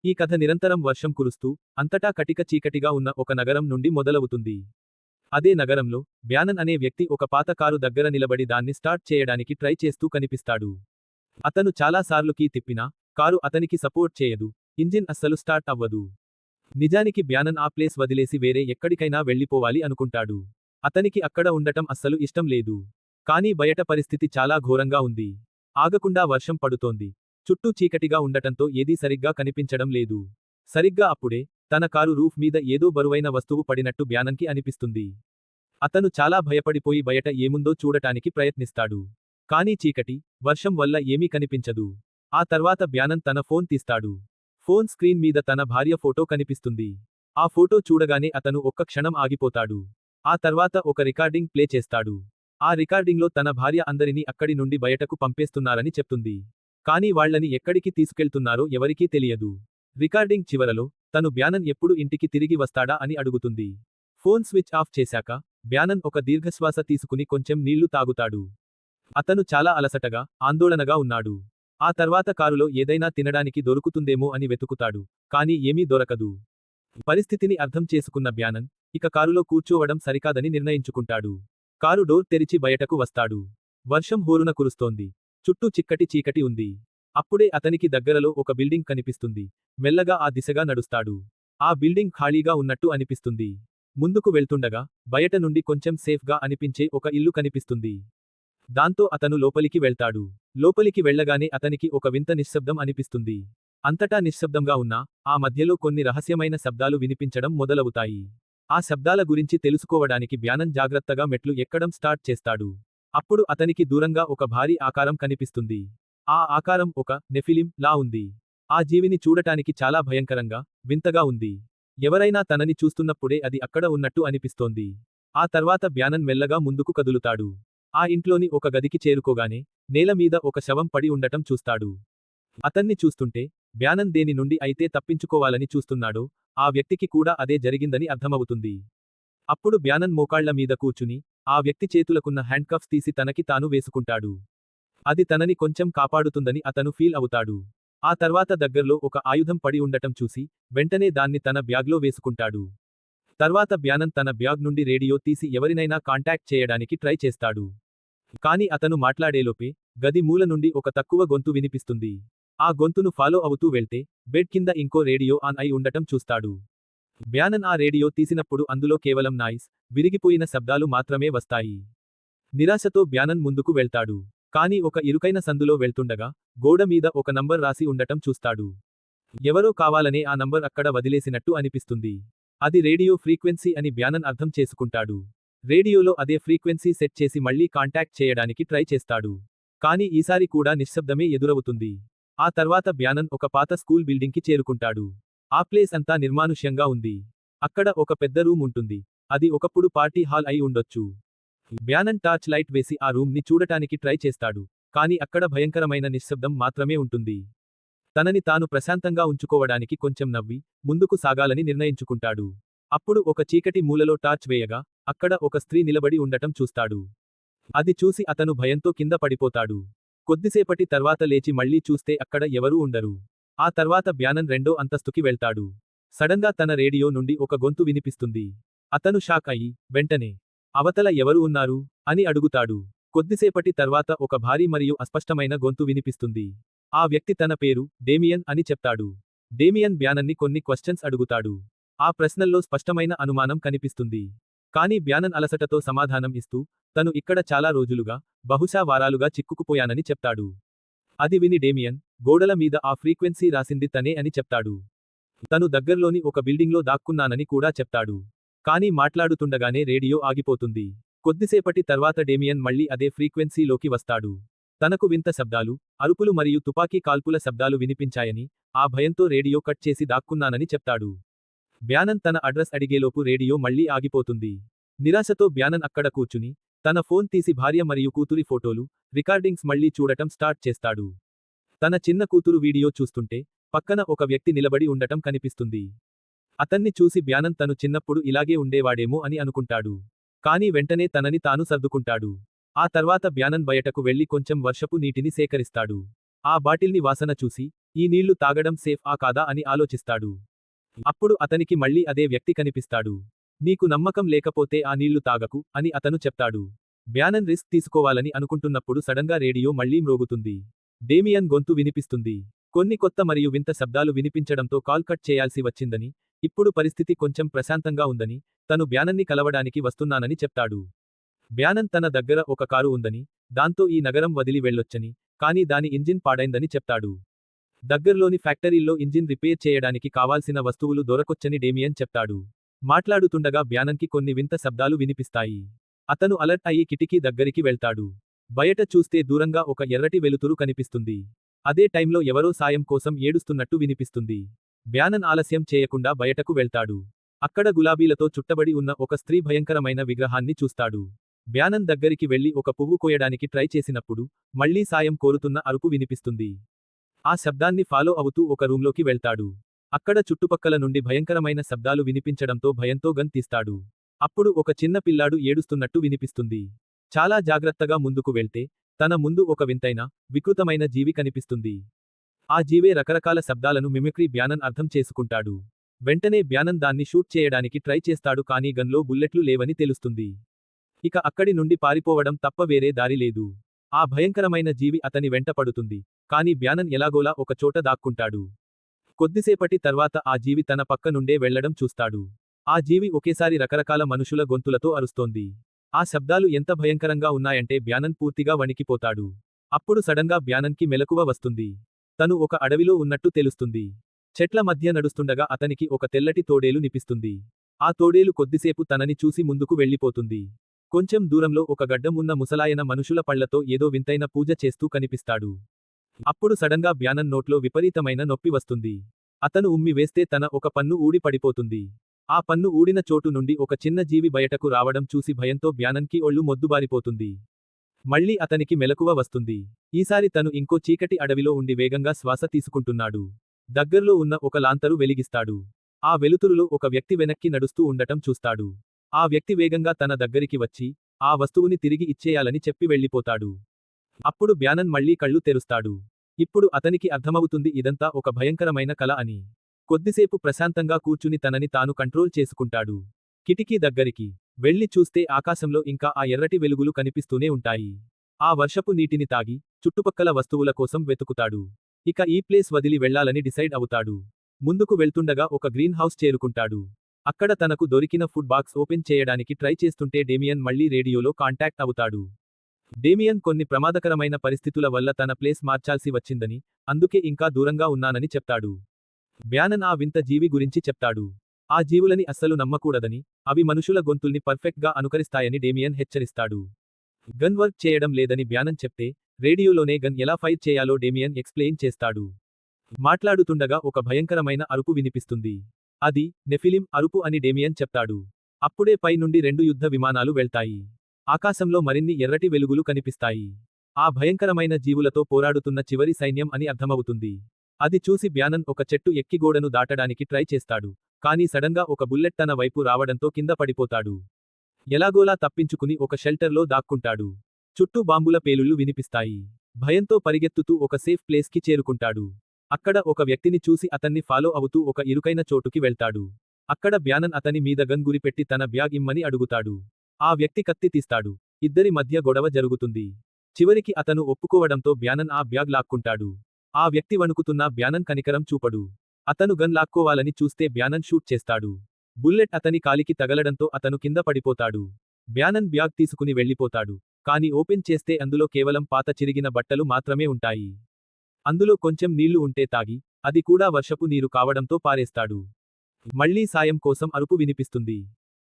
ఈ కథ నిరంతరం వర్షం కురుస్తూ, అంతటా కటిక చీకటిగా ఉన్న ఒక నగరం నుండి మొదలవుతుంది. అదే నగరంలో, బ్యానన్ అనే వ్యక్తి ఒక పాత కారు దగ్గర నిలబడి దాన్ని స్టార్ట్ చేయడానికి ట్రై చేస్తూ కనిపిస్తాడు. అతను చాలా సార్లు కీ తిప్పినా, కారు అతనికి సపోర్ట్ చేయదు. ఇంజిన్ అస్సలు స్టార్ట్ అవ్వదు. నిజానికి బ్యానన్ ఆ ప్లేస్ వదిలేసి వేరే ఎక్కడికైనా వెళ్ళిపోవాలి అనుకుంటాడు. అతనికి అక్కడ ఉండటం అస్సలు ఇష్టం లేదు. కానీ బయట పరిస్థితి చాలా ఘోరంగా ఉంది. ఆగకుండా వర్షం పడుతోంది. చుట్టూ చీకటిగా ఉండటంతో ఏదీ సరిగ్గా కనిపించడం లేదు. సరిగ్గా అప్పుడే, తన కారు రూఫ్ మీద ఏదో బరువైన వస్తువు పడినట్టు బ్యానన్కి అనిపిస్తుంది. అతను చాలా భయపడిపోయి బయట ఏముందో చూడటానికి ప్రయత్నిస్తాడు. కానీ చీకటి, వర్షం వల్ల ఏమీ కనిపించదు. ఆ తర్వాత బ్యానన్ తన ఫోన్ తీస్తాడు. ఫోన్ స్క్రీన్ మీద తన భార్య ఫోటో కనిపిస్తుంది. ఆ ఫోటో చూడగానే అతను ఒక్క క్షణం ఆగిపోతాడు. ఆ తర్వాత ఒక రికార్డింగ్ ప్లే చేస్తాడు. ఆ రికార్డింగ్లో తన భార్య అందరినీ అక్కడి నుండి బయటకు పంపేస్తున్నారని చెప్తుంది. కానీ వాళ్ళని ఎక్కడికి తీసుకెళ్తున్నారో ఎవరికీ తెలియదు. రికార్డింగ్ చివరలో, తను బ్యానన్ ఎప్పుడు ఇంటికి తిరిగి వస్తాడా అని అడుగుతుంది. ఫోన్ స్విచ్ ఆఫ్ చేశాక, బ్యానన్ ఒక దీర్ఘశ్వాస తీసుకుని కొంచెం నీళ్లు తాగుతాడు. అతను చాలా అలసటగా, ఆందోళనగా ఉన్నాడు. ఆ తర్వాత కారులో ఏదైనా తినడానికి దొరుకుతుందేమో అని వెతుకుతాడు. కానీ ఏమీ దొరకదు. పరిస్థితిని అర్థం చేసుకున్న బ్యానన్, ఇక కారులో కూర్చోవడం సరికాదని నిర్ణయించుకుంటాడు. కారు డోర్ తెరిచి బయటకు వస్తాడు. వర్షం హోరున కురుస్తోంది. చుట్టూ చిక్కటి చీకటి ఉంది. అప్పుడే అతనికి దగ్గరలో ఒక బిల్డింగ్ కనిపిస్తుంది. మెల్లగా ఆ దిశగా నడుస్తాడు. ఆ బిల్డింగ్ ఖాళీగా ఉన్నట్టు అనిపిస్తుంది. ముందుకు వెళ్తుండగా, బయట నుండి కొంచెం సేఫ్గా అనిపించే ఒక ఇల్లు కనిపిస్తుంది. దాంతో అతను లోపలికి వెళ్తాడు. లోపలికి వెళ్ళగానే అతనికి ఒక వింత నిశ్శబ్దం అనిపిస్తుంది. అంతటా నిశ్శబ్దంగా ఉన్నా, ఆ మధ్యలో కొన్ని రహస్యమైన శబ్దాలు వినిపించడం మొదలవుతాయి. ఆ శబ్దాల గురించి తెలుసుకోవడానికి బ్యానన్ జాగ్రత్తగా మెట్లు ఎక్కడం స్టార్ట్ చేస్తాడు. అప్పుడు అతనికి దూరంగా ఒక భారీ ఆకారం కనిపిస్తుంది. ఆ ఆకారం ఒక నెఫిలిం లా ఉంది. ఆ జీవిని చూడటానికి చాలా భయంకరంగా, వింతగా ఉంది. ఎవరైనా తనని చూస్తున్నప్పుడే అది అక్కడ ఉన్నట్టు అనిపిస్తోంది. ఆ తర్వాత బ్యానన్ మెల్లగా ముందుకు కదులుతాడు. ఆ ఇంట్లోని ఒక గదికి చేరుకోగానే, నేల మీద ఒక శవం పడి ఉండటం చూస్తాడు. అతన్ని చూస్తుంటే, బ్యానన్ దేని నుండి అయితే తప్పించుకోవాలని చూస్తున్నాడో, ఆ వ్యక్తికి కూడా అదే జరిగిందని అర్థమవుతుంది. అప్పుడు బ్యానన్ మోకాళ్ల మీద కూర్చుని, ఆ వ్యక్తి చేతులకున్న హ్యాండ్కఫ్స్ తీసి తనకి తాను వేసుకుంటాడు. అది తనని కొంచెం కాపాడుతుందని అతను ఫీల్ అవుతాడు. ఆ తర్వాత దగ్గర్లో ఒక ఆయుధం పడి ఉండటం చూసి, వెంటనే దాన్ని తన బ్యాగ్లో వేసుకుంటాడు. తర్వాత బ్యానన్ తన బ్యాగ్ నుండి రేడియో తీసి ఎవరినైనా కాంటాక్ట్ చేయడానికి ట్రై చేస్తాడు. కానీ అతను మాట్లాడేలోపే, గది మూల నుండి ఒక తక్కువ గొంతు వినిపిస్తుంది. ఆ గొంతును ఫాలో అవుతూ వెళ్తే, బెడ్ కింద ఇంకో రేడియో ఆన్ అయి ఉండటం చూస్తాడు. బ్యానన్ ఆ రేడియో తీసినప్పుడు అందులో కేవలం నాయిస్, విరిగిపోయిన శబ్దాలు మాత్రమే వస్తాయి. నిరాశతో బ్యానన్ ముందుకు వెళ్తాడు. కానీ ఒక ఇరుకైన సందులో వెళ్తుండగా, గోడ మీద ఒక నంబర్ రాసి ఉండటం చూస్తాడు. ఎవరో కావాలనే ఆ నంబర్ అక్కడ వదిలేసినట్టు అనిపిస్తుంది. అది రేడియో ఫ్రీక్వెన్సీ అని బ్యానన్ అర్థం చేసుకుంటాడు. రేడియోలో అదే ఫ్రీక్వెన్సీ సెట్ చేసి మళ్లీ కాంటాక్ట్ చేయడానికి ట్రై చేస్తాడు. కానీ ఈసారి కూడా నిశ్శబ్దమే ఎదురవుతుంది. ఆ తర్వాత బ్యానన్ ఒక పాత స్కూల్ బిల్డింగ్కి చేరుకుంటాడు. ఆ ప్లేస్ అంతా నిర్మానుష్యంగా ఉంది. అక్కడ ఒక పెద్ద రూమ్ ఉంటుంది. అది ఒకప్పుడు పార్టీ హాల్ అయి ఉండొచ్చు. బ్యానన్ టార్చ్ లైట్ వేసి ఆ రూమ్ ని చూడటానికి ట్రై చేస్తాడు. కానీ అక్కడ భయంకరమైన నిశ్శబ్దం మాత్రమే ఉంటుంది. తనని తాను ప్రశాంతంగా ఉంచుకోవడానికి కొంచెం నవ్వి, ముందుకు సాగాలని నిర్ణయించుకుంటాడు. అప్పుడు ఒక చీకటి మూలలో టార్చ్ వేయగా, అక్కడ ఒక స్త్రీ నిలబడి ఉండటం చూస్తాడు. అది చూసి అతను భయంతో కింద పడిపోతాడు. కొద్దిసేపటి తర్వాత లేచి మళ్లీ చూస్తే అక్కడ ఎవరూ ఉండరు. ఆ తర్వాత బ్యానన్ రెండో అంతస్తుకి వెళ్తాడు. సడన్గా తన రేడియో నుండి ఒక గొంతు వినిపిస్తుంది. అతను షాక్ అయ్యి, వెంటనే, అవతల ఎవరు ఉన్నారు అని అడుగుతాడు. కొద్దిసేపటి తర్వాత ఒక భారీ మరియు అస్పష్టమైన గొంతు వినిపిస్తుంది. ఆ వ్యక్తి తన పేరు డేమియన్ అని చెప్తాడు. డేమియన్ బ్యానన్ని కొన్ని క్వశ్చన్స్ అడుగుతాడు. ఆ ప్రశ్నల్లో స్పష్టమైన అనుమానం కనిపిస్తుంది. కానీ బ్యానన్ అలసటతో సమాధానం ఇస్తూ, తను ఇక్కడ చాలా రోజులుగా, బహుశా వారాలుగా చిక్కుకుపోయానని చెప్తాడు. అది విని డేమియన్, గోడల మీద ఆ ఫ్రీక్వెన్సీ రాసింది తనే అని చెప్తాడు. తను దగ్గర్లోని ఒక బిల్డింగ్లో దాక్కున్నానని కూడా చెప్తాడు. కానీ మాట్లాడుతుండగానే రేడియో ఆగిపోతుంది. కొద్దిసేపటి తర్వాత డేమియన్ మళ్లీ అదే ఫ్రీక్వెన్సీలోకి వస్తాడు. తనకు వింత శబ్దాలు, అరుపులు మరియు తుపాకీ కాల్పుల శబ్దాలు వినిపించాయని, ఆ భయంతో రేడియో కట్ చేసి దాక్కున్నానని చెప్తాడు. బ్యానన్ తన అడ్రస్ అడిగేలోపు రేడియో మళ్లీ ఆగిపోతుంది. నిరాశతో బ్యానన్ అక్కడ కూర్చుని, తన ఫోన్ తీసి భార్య మరియు కూతురి ఫోటోలు, రికార్డింగ్స్ మళ్లీ చూడటం స్టార్ట్ చేస్తాడు. తన చిన్న కూతురు వీడియో చూస్తుంటే, పక్కన ఒక వ్యక్తి నిలబడి ఉండటం కనిపిస్తుంది. అతన్ని చూసి బ్యానన్ తను చిన్నప్పుడు ఇలాగే ఉండేవాడేమో అని అనుకుంటాడు. కానీ వెంటనే తనని తాను సర్దుకుంటాడు. ఆ తర్వాత బ్యానన్ బయటకు వెళ్లి కొంచెం వర్షపు నీటిని సేకరిస్తాడు. ఆ బాటిల్ని వాసన చూసి, ఈ నీళ్లు తాగడం సేఫ్ కాదా అని ఆలోచిస్తాడు. అప్పుడు అతనికి మళ్ళీ అదే వ్యక్తి కనిపిస్తాడు. నీకు నమ్మకం లేకపోతే ఆ నీళ్లు తాగకు అని అతను చెప్తాడు. బ్యానన్ రిస్క్ తీసుకోవాలని అనుకుంటున్నప్పుడు సడన్గా రేడియో మళ్ళీ మ్రోగుతుంది. డేమియన్ గొంతు వినిపిస్తుంది. కొన్ని కొత్త మరియు వింత శబ్దాలు వినిపించడంతో కాల్ కట్ చేయాల్సి వచ్చిందని, ఇప్పుడు పరిస్థితి కొంచెం ప్రశాంతంగా ఉందని, తను బ్యానన్ని కలవడానికి వస్తున్నానని చెప్తాడు. బ్యానన్ తన దగ్గర ఒక కారు ఉందని, దాంతో ఈ నగరం వదిలి వెళ్ళొచ్చని, కానీ దాని ఇంజిన్ పాడైందని చెప్తాడు. దగ్గర్లోని ఫ్యాక్టరీల్లో ఇంజిన్ రిపేర్ చేయడానికి కావాల్సిన వస్తువులు దొరకొచ్చని డేమియన్ చెప్తాడు. మాట్లాడుతుండగా బ్యానన్కి కొన్ని వింత శబ్దాలు వినిపిస్తాయి. అతను అలర్ట్ అయ్యి కిటికీ దగ్గరికి వెళ్తాడు. బయట చూస్తే దూరంగా ఒక ఎర్రటి వెలుతురు కనిపిస్తుంది. అదే టైంలో ఎవరో సాయం కోసం ఏడుస్తున్నట్టు వినిపిస్తుంది. బ్యానన్ ఆలస్యం చేయకుండా బయటకు వెళ్తాడు. అక్కడ గులాబీలతో చుట్టబడి ఉన్న ఒక స్త్రీ భయంకరమైన విగ్రహాన్ని చూస్తాడు. బ్యానన్ దగ్గరికి వెళ్లి ఒక పువ్వు కోయడానికి ట్రై చేసినప్పుడు, మళ్లీ సాయం కోరుతున్న అరుపు వినిపిస్తుంది. ఆ శబ్దాన్ని ఫాలో అవుతూ ఒక రూంలోకి వెళ్తాడు. అక్కడ చుట్టుపక్కల నుండి భయంకరమైన శబ్దాలు వినిపించడంతో భయంతో గన్ తీస్తాడు. అప్పుడు ఒక చిన్న పిల్లాడు ఏడుస్తున్నట్టు వినిపిస్తుంది. చాలా జాగ్రత్తగా ముందుకు వెళ్తే, తన ముందు ఒక వింతైన, వికృతమైన జీవి కనిపిస్తుంది. ఆ జీవే రకరకాల శబ్దాలను మిమిక్రీ బ్యానన్ అర్థం చేసుకుంటాడు. వెంటనే బ్యానన్ దాన్ని షూట్ చేయడానికి ట్రై చేస్తాడు కానీ గన్లో బుల్లెట్లు లేవని తెలుస్తుంది. ఇక అక్కడి నుండి పారిపోవడం తప్ప వేరే దారి లేదు. ఆ భయంకరమైన జీవి అతని వెంట పడుతుంది. కానీ బ్యానన్ ఎలాగోలా ఒక చోట దాక్కుంటాడు. కొద్దిసేపటి తర్వాత ఆ జీవి తన పక్క నుండే వెళ్లడం చూస్తాడు. ఆ జీవి ఒకేసారి రకరకాల మనుషుల గొంతులతో అరుస్తోంది. ఆ శబ్దాలు ఎంత భయంకరంగా ఉన్నాయంటే బ్యానన్ పూర్తిగా వణికిపోతాడు. అప్పుడు సడన్గా బ్యానన్కి మెలకువ వస్తుంది. తను ఒక అడవిలో ఉన్నట్టు తెలుస్తుంది. చెట్ల మధ్య నడుస్తుండగా అతనికి ఒక తెల్లటి తోడేలు నిపిస్తుంది. ఆ తోడేలు కొద్దిసేపు తనని చూసి ముందుకు వెళ్ళిపోతుంది. కొంచెం దూరంలో ఒక గడ్డం ఉన్న ముసలాయన మనుషుల పళ్లతో ఏదో వింతైన పూజ చేస్తూ కనిపిస్తాడు. అప్పుడు సడన్గా బ్యానన్ నోట్లో విపరీతమైన నొప్పి వస్తుంది. అతను ఉమ్మి వేస్తే తన ఒక పన్ను ఊడి పడిపోతుంది. ఆ పన్ను ఊడిన చోటు నుండి ఒక చిన్న జీవి బయటకు రావడం చూసి భయంతో బ్యానన్కి ఒళ్ళు మొద్దుబారిపోతుంది. మళ్ళీ అతనికి మెలకువ వస్తుంది. ఈసారి తను ఇంకో చీకటి అడవిలో ఉండి వేగంగా శ్వాస తీసుకుంటున్నాడు. దగ్గర్లో ఉన్న ఒక లాంతరు వెలిగిస్తాడు. ఆ వెలుతురులో ఒక వ్యక్తి వెనక్కి నడుస్తూ ఉండటం చూస్తాడు. ఆ వ్యక్తి వేగంగా తన దగ్గరికి వచ్చి, ఆ వస్తువుని తిరిగి ఇచ్చేయాలని చెప్పి వెళ్ళిపోతాడు. అప్పుడు బ్యానన్ మళ్ళీ కళ్ళు తెరుస్తాడు. ఇప్పుడు అతనికి అర్థమవుతుంది ఇదంతా ఒక భయంకరమైన కల అని. కొద్దిసేపు ప్రశాంతంగా కూర్చుని తనని తాను కంట్రోల్ చేసుకుంటాడు. కిటికీ దగ్గరికి వెళ్లి చూస్తే ఆకాశంలో ఇంకా ఆ ఎర్రటి వెలుగులు కనిపిస్తూనే ఉంటాయి. ఆ వర్షపు నీటిని తాగి, చుట్టుపక్కల వస్తువుల కోసం వెతుకుతాడు. ఇక ఈ ప్లేస్ వదిలి వెళ్లాలని డిసైడ్ అవుతాడు. ముందుకు వెళ్తుండగా ఒక గ్రీన్ హౌస్ చేరుకుంటాడు. అక్కడ తనకు దొరికిన ఫుడ్ బాక్స్ ఓపెన్ చేయడానికి ట్రై చేస్తుంటే డేమియన్ మళ్లీ రేడియోలో కాంటాక్ట్ అవుతాడు. డేమియన్ కొన్ని ప్రమాదకరమైన పరిస్థితుల వల్ల తన ప్లేస్ మార్చాల్సి వచ్చిందని, అందుకే ఇంకా దూరంగా ఉన్నానని చెప్తాడు. బ్యానన్ ఆ వింత జీవి గురించి చెప్తాడు. ఆ జీవులని అస్సలు నమ్మకూడదని, అవి మనుషుల గొంతుల్ని పర్ఫెక్ట్ గా అనుకరిస్తాయని డేమియన్ హెచ్చరిస్తాడు. గన్ వర్క్ చేయడం లేదని బ్యానన్ చెప్తే, రేడియోలోనే గన్ ఎలా ఫైర్ చేయాలో డేమియన్ ఎక్స్ప్లెయిన్ చేస్తాడు. మాట్లాడుతుండగా ఒక భయంకరమైన అరుపు వినిపిస్తుంది. అది నెఫిలిం అరుపు అని డేమియన్ చెప్తాడు. అప్పుడే పై నుండి 2 యుద్ధ విమానాలు వెళ్తాయి. ఆకాశంలో మరిన్ని ఎర్రటి వెలుగులు కనిపిస్తాయి. ఆ భయంకరమైన జీవులతో పోరాడుతున్న చివరి సైన్యం అని అర్థమవుతుంది. అది చూసి బ్యానన్ ఒక చెట్టు ఎక్కి గోడను దాటడానికి ట్రై చేస్తాడు. కానీ సడన్గా ఒక బుల్లెట్ తన వైపు రావడంతో కింద పడిపోతాడు. ఎలాగోలా తప్పించుకుని ఒక షెల్టర్లో దాక్కుంటాడు. చుట్టూ బాంబుల పేలుళ్లు వినిపిస్తాయి. భయంతో పరిగెత్తుతూ ఒక సేఫ్ ప్లేస్కి చేరుకుంటాడు. అక్కడ ఒక వ్యక్తిని చూసి అతన్ని ఫాలో అవుతూ ఒక ఇరుకైన చోటుకి వెళ్తాడు. అక్కడ బ్యానన్ అతని మీద గన్ గురిపెట్టి తన బ్యాగ్ ఇమ్మని అడుగుతాడు. ఆ వ్యక్తి కత్తి తీస్తాడు. ఇద్దరి మధ్య గొడవ జరుగుతుంది. చివరికి అతను ఒప్పుకోవడంతో బ్యానన్ ఆ బ్యాగ్ లాక్కుంటాడు. ఆ వ్యక్తి వణుకుతున్నా బ్యానన్ కనికరం చూపడు. అతను గన్ లాక్కోవాలని చూస్తే బ్యానన్ షూట్ చేస్తాడు. బుల్లెట్ అతని కాలికి తగలడంతో అతను కింద పడిపోతాడు. బ్యానన్ బ్యాగ్ తీసుకుని వెళ్ళిపోతాడు. కానీ ఓపెన్ చేస్తే అందులో కేవలం పాత చిరిగిన బట్టలు మాత్రమే ఉంటాయి. అందులో కొంచెం నీళ్లు ఉంటే తాగి, అది కూడా వర్షపు నీరు కావడంతో పారేస్తాడు. మళ్లీ సాయం కోసం అరుపు వినిపిస్తుంది.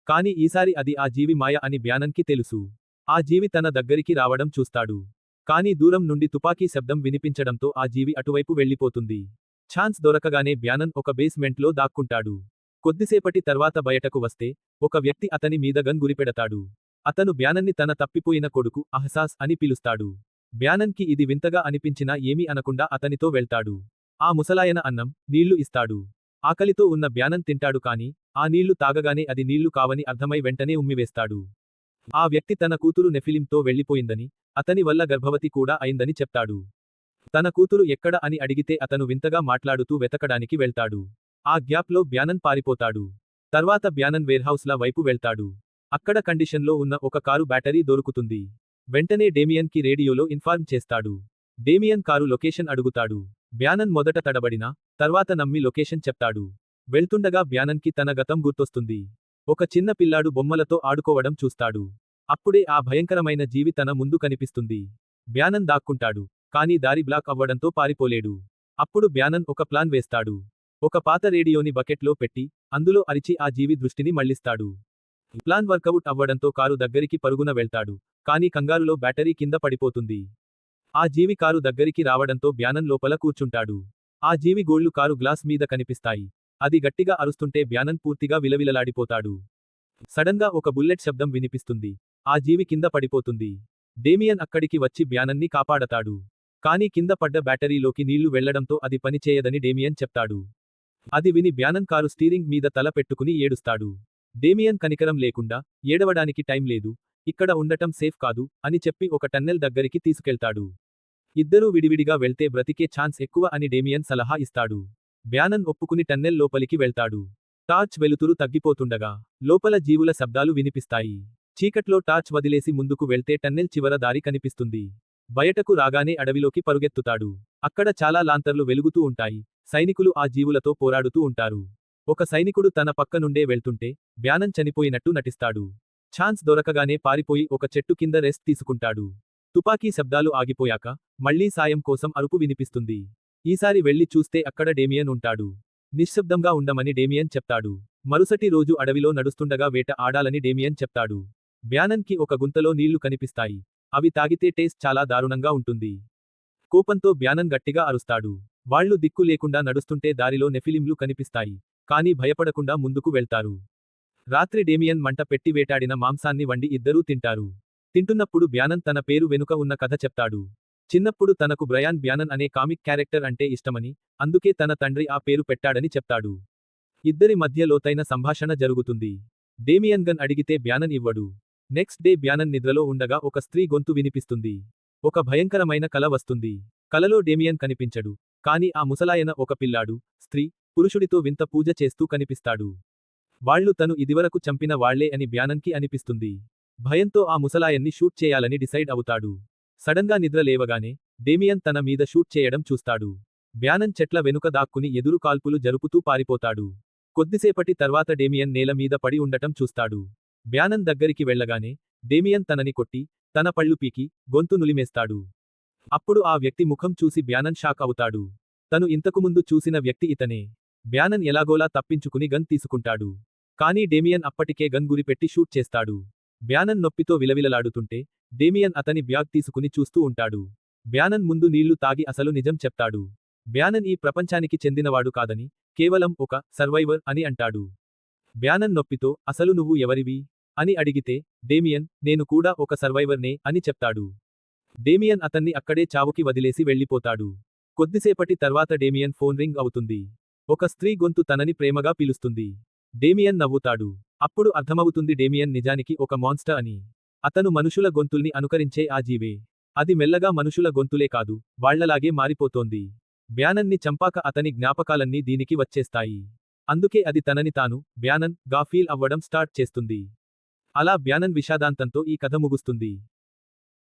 కానీ ఈసారి అది ఆ జీవి మాయ అని బ్యానన్కి తెలుసు. ఆ జీవి తన దగ్గరికి రావడం చూస్తాడు. కానీ దూరం నుండి తుపాకీ శబ్దం వినిపించడంతో ఆ జీవి అటువైపు వెళ్ళిపోతుంది. ఛాన్స్ దొరకగానే బ్యానన్ ఒక బేస్మెంట్లో దాక్కుంటాడు. కొద్దిసేపటి తర్వాత బయటకు వస్తే, ఒక వ్యక్తి అతని మీద గన్ గురిపెడతాడు. అతను బ్యానన్ని తన తప్పిపోయిన కొడుకు అహసాస్ అని పిలుస్తాడు. బ్యానన్కి ఇది వింతగా అనిపించినా ఏమీ అనకుండా అతనితో వెళ్తాడు. ఆ ముసలాయన అన్నం, నీళ్లు ఇస్తాడు. ఆకలితో ఉన్న బ్యానన్ తింటాడు కానీ, ఆ నీళ్లు తాగగానే అది నీళ్లు కావని అర్థమై వెంటనే ఉమ్మివేస్తాడు. ఆ వ్యక్తి తన కూతురు నెఫిలింతో వెళ్లిపోయిందని, అతని వల్ల గర్భవతి కూడా అయిందని చెప్తాడు. తన కూతురు ఎక్కడ అని అడిగితే అతను వింతగా మాట్లాడుతూ వెతకడానికి వెళ్తాడు. ఆ గ్యాప్లో బ్యానన్ పారిపోతాడు. తర్వాత బ్యానన్ వేర్హౌస్ల వైపు వెళ్తాడు. అక్కడ కండిషన్లో ఉన్న ఒక కారు బ్యాటరీ దొరుకుతుంది. వెంటనే డేమియన్ కి రేడియోలో ఇన్ఫార్మ్ చేస్తాడు. డేమియన్ కారు లొకేషన్ అడుగుతాడు. బ్యానన్ మొదట తడబడినా, తర్వాత నమ్మి లొకేషన్ చెప్తాడు. వెళ్తుండగా బ్యానన్ కి తన గతం గుర్తొస్తుంది. ఒక చిన్న పిల్లాడు బొమ్మలతో ఆడుకోవడం చూస్తాడు. అప్పుడే ఆ భయంకరమైన జీవి తన ముందు కనిపిస్తుంది. బ్యానన్ దాక్కుంటాడు. కానీ దారి బ్లాక్ అవ్వడంతో పారిపోలేడు. అప్పుడు బ్యానన్ ఒక ప్లాన్ వేస్తాడు. ఒక పాత రేడియోని బకెట్లో పెట్టి, అందులో అరిచి ఆ జీవి దృష్టిని మళ్లిస్తాడు. ప్లాన్ వర్కౌట్ అవ్వడంతో కారు దగ్గరికి పరుగున వెళ్తాడు. కానీ కంగారులో బ్యాటరీ కింద పడిపోతుంది. ఆ జీవి కారు దగ్గరికి రావడంతో బ్యానన్ లోపల కూర్చుంటాడు. ఆ జీవి గోళ్లు కారు గ్లాస్ మీద కనిపిస్తాయి. అది గట్టిగా అరుస్తుంటే బ్యానన్ పూర్తిగా విలవిలలాడిపోతాడు. సడన్గా ఒక బుల్లెట్ శబ్దం వినిపిస్తుంది. ఆ జీవి కింద పడిపోతుంది. డేమియన్ అక్కడికి వచ్చి బ్యానన్ని కాపాడతాడు. కానీ కింద పడ్డ బ్యాటరీలోకి నీళ్లు వెళ్లడంతో అది పనిచేయదని డేమియన్ చెప్తాడు. అది విని బ్యానన్ కారు స్టీరింగ్ మీద తల పెట్టుకుని ఏడుస్తాడు. డేమియన్ కనికరం లేకుండా, ఏడవడానికి టైం లేదు, ఇక్కడ ఉండటం సేఫ్ కాదు, అని చెప్పి ఒక టన్నెల్ దగ్గరికి తీసుకెళ్తాడు. ఇద్దరూ విడివిడిగా వెళ్తే బ్రతికే ఛాన్స్ ఎక్కువ అని డేమియన్ సలహా ఇస్తాడు. బ్యానన్ ఒప్పుకుని టన్నెల్ లోపలికి వెళ్తాడు. టార్చ్ వెలుతురు తగ్గిపోతుండగా, లోపల జీవుల శబ్దాలు వినిపిస్తాయి. చీకట్లో టార్చ్ వదిలేసి ముందుకు వెళ్తే టన్నెల్ చివర దారి కనిపిస్తుంది. బయటకు రాగానే అడవిలోకి పరుగెత్తుతాడు. అక్కడ చాలా లాంతర్లు వెలుగుతూ ఉంటాయి. సైనికులు ఆ జీవులతో పోరాడుతూ ఉంటారు. ఒక సైనికుడు తన పక్క నుండే వెళ్తుంటే, బ్యానన్ చనిపోయినట్టు నటిస్తాడు. ఛాన్స్ దొరకగానే పారిపోయి ఒక చెట్టు కింద రెస్ట్ తీసుకుంటాడు. తుపాకీ శబ్దాలు ఆగిపోయాక, మళ్లీ సాయం కోసం అరుపు వినిపిస్తుంది. ఈసారి వెళ్లి చూస్తే అక్కడ డేమియన్ ఉంటాడు. నిశ్శబ్దంగా ఉండమని డేమియన్ చెప్తాడు. మరుసటి రోజు అడవిలో నడుస్తుండగా వేట ఆడాలని డేమియన్ చెప్తాడు. బ్యానన్ కి ఒక గుంతలో నీళ్లు కనిపిస్తాయి. అవి తాగితే టేస్ట్ చాలా దారుణంగా ఉంటుంది. కోపంతో బ్యానన్ గట్టిగా అరుస్తాడు. వాళ్లు దిక్కు లేకుండా నడుస్తుంటే దారిలో నెఫిలింలు కనిపిస్తాయి. కానీ భయపడకుండా ముందుకు వెళ్తారు. రాత్రి డేమియన్ మంట పెట్టి వేటాడిన మాంసాన్ని వండి ఇద్దరూ తింటారు. తింటున్నప్పుడు బ్యానన్ తన పేరు వెనుక ఉన్న కథ చెప్తాడు. చిన్నప్పుడు తనకు బ్రయాన్ బ్యానన్ అనే కామిక్ క్యారెక్టర్ అంటే ఇష్టమని, అందుకే తన తండ్రి ఆ పేరు పెట్టాడని చెప్తాడు. ఇద్దరి మధ్య లోతైన సంభాషణ జరుగుతుంది. డేమియన్ గన్ అడిగితే బ్యానన్ ఇవ్వడు. నెక్స్ట్ డే బ్యానన్ నిద్రలో ఉండగా ఒక స్త్రీ గొంతు వినిపిస్తుంది. ఒక భయంకరమైన కల వస్తుంది. కలలో డేమియన్ కనిపించడు. కానీ ఆ ముసలాయన ఒక పిల్లాడు, స్త్రీ, పురుషుడితో వింత పూజ చేస్తూ కనిపిస్తాడు. వాళ్లు తను ఇదివరకు చంపిన వాళ్లే అని బ్యానన్కి అనిపిస్తుంది. భయంతో ఆ ముసలాయన్ని షూట్ చేయాలని డిసైడ్ అవుతాడు. సడన్గా నిద్ర లేవగానే, డేమియన్ తన మీద షూట్ చేయడం చూస్తాడు. బ్యానన్ చెట్ల వెనుక దాక్కుని ఎదురు కాల్పులు జరుపుతూ పారిపోతాడు. కొద్దిసేపటి తర్వాత డేమియన్ నేల మీద పడి ఉండటం చూస్తాడు. బ్యానన్ దగ్గరికి వెళ్లగానే, డేమియన్ తనని కొట్టి, తన పళ్ళు పీకి, గొంతు నులిమేస్తాడు. అప్పుడు ఆ వ్యక్తి ముఖం చూసి బ్యానన్ షాక్ అవుతాడు. తను ఇంతకుముందు చూసిన వ్యక్తి ఇతనే. బ్యానన్ ఎలాగోలా తప్పించుకుని గన్ తీసుకుంటాడు. కానీ డేమియన్ అప్పటికే గన్ గురిపెట్టి షూట్ చేస్తాడు. బ్యానన్ నొప్పితో విలవిలలాడుతుంటే, డేమియన్ అతని బ్యాగ్ తీసుకుని చూస్తూ ఉంటాడు. బ్యానన్ ముందు నీళ్లు తాగి అసలు నిజం చెప్తాడు. బ్యానన్ ఈ ప్రపంచానికి చెందినవాడు కాదని, కేవలం ఒక సర్వైవర్ అని అంటాడు. బ్యానన్ నొప్పితో, అసలు నువ్వు ఎవరివి అని అడిగితే, డేమియన్, నేను కూడా ఒక సర్వైవర్నే అని చెప్తాడు. డేమియన్ అతన్ని అక్కడే చావుకి వదిలేసి వెళ్లిపోతాడు. కొద్దిసేపటి తర్వాత డేమియన్ ఫోన్ రింగ్ అవుతుంది. ఒక స్త్రీ గొంతు తనని ప్రేమగా పిలుస్తుంది. డేమియన్ నవ్వుతాడు. అప్పుడు అర్థమవుతుంది డేమియన్ నిజానికి ఒక మాన్స్టర్ అని. అతను మనుషుల గొంతుల్ని అనుకరించే ఆ జీవే. అది మెల్లగా మనుషుల గొంతులే కాదు, వాళ్లలాగే మారిపోతోంది. బ్యానన్ని చంపాక అతని జ్ఞాపకాలన్నీ దీనికి వచ్చేస్తాయి. అందుకే అది తనని తాను, బ్యానన్, గా ఫీల్ అవ్వడం స్టార్ట్ చేస్తుంది. అలా బ్యానన్ విషాదాంతంతో ఈ కథ ముగుస్తుంది.